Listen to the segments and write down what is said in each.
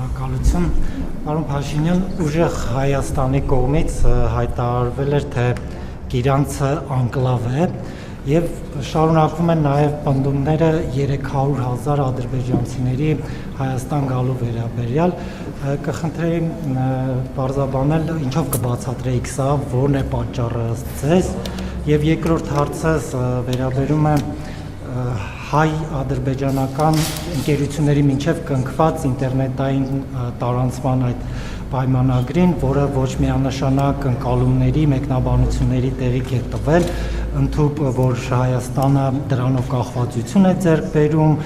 Շնորհակալություն, պարոն Փաշինյան, ուժեղ Հայաստանի կողմից հայտարարվել էր, թե Գիրանցը անկլավ է եւ շարունակվում են նաեւ պնդումները 300,000 ադրբեջանցիների Հայաստան գալու վերաբերյալ, կխնդրեի բարձրաբանել ինչով կբացատրեիք սա, որն է պատճառը ձեզ, եւ երկրորդ հարցս վերաբերում է հայ-ադրբեջանական ընկերությունների մինչև կնքված ինտերնետային տարանցման այդ պայմանագրին, որը ոչ միանշանակ ընկալումների, մեկնաբանությունների տեղիք է տվել, ընդհուպ, որ Հայաստանը դրանով կախվածություն է ձեռք բերում,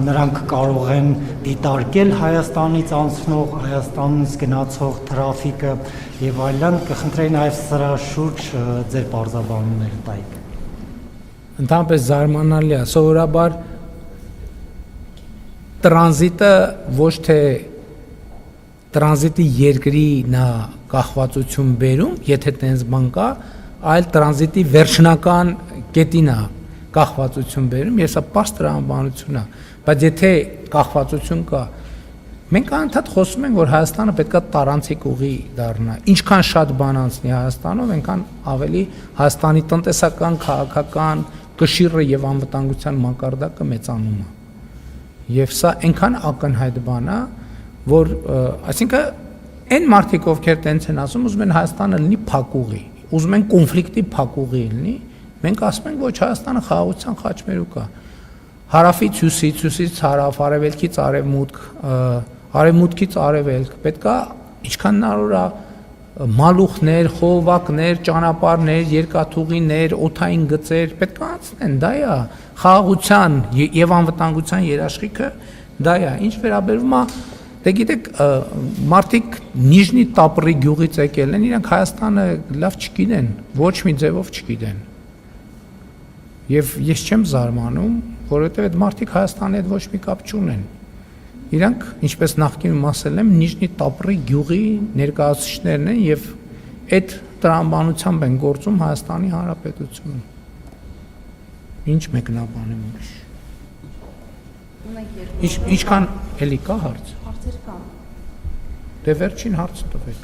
նրանք կարող են դիտարկել Հայաստանից անցնող, Հայաստանից գնացող թրաֆիկը եւ այլն, կխնդրեի նաեւ սրա շուրջ ձեր բարձրաբանումները տայիք։ Ընդհանրապես զարմանալի է, սովորաբար տրանզիտը ոչ թե տրանզիտի երկրի նա կախվածություն բերում, եթե տենց բան կա, այլ տրանզիտի վերջնական կետին է կախվածություն բերում, եւ սա պարզ տրամաբանություն է, բայց եթե կախվածություն կա, մենք անդադ խոսում ենք, որ Հայաստանը պետքա տարանցիկ ուղի դառնա, ինչքան շատ բան անցնի Հայաստանով, այնքան ավելի Հայաստանի տնտեսական, քաղաքական կշիռը եւ անվտանգության մակարդակը մեծանում է։ Եվ սա այնքան ակնհայտ բան է, որ այսինքն այն մարդիկ, ովքեր տենց են ասում, ուզում են Հայաստանը լինի փակուղի, ուզում են կոնֆլիկտի փակուղի լինի, մենք ասում ենք, ոչ, Հայաստանը խաղաղության խաչմերուկ է։ Հարավից հյուսից, հյուսից հարավ, արևելքից արևմուտք, արևմուտքից արևելք, պետքա ինչքան հնարավոր է մալուխներ, խողովակներ, ճանապարհներ, երկաթուղիներ, օդային գծեր պետք է անցնեն, դա է խաղաղության եւ անվտանգության երաշխիքը, դա է։ Ինչ վերաբերում է, դե գիտեք, մարդիկ Նիժնի Տապրի գյուղից եկել են, իրանք Հայաստանը լավ չգիտեն, ոչ մի ձևով չգիտեն։ Եվ ես չեմ զարմանում, որովհետեւ այդ մարդիկ Հայաստանի հետ ոչ մի կապ չունեն։ Իրանք, ինչպես նախկինում ասել եմ, Նիժնի Տապրի գյուղի ներկայացուցիչներն են եւ այդ տրամաբանությամբ են գործում Հայաստանի Հանրապետությունում։ Ինչ մեկնաբանեմ ուրիշ։ Ինչքան էլի կա հարց։ Հարցեր կան։ Դե վերջին հարցը տվեք։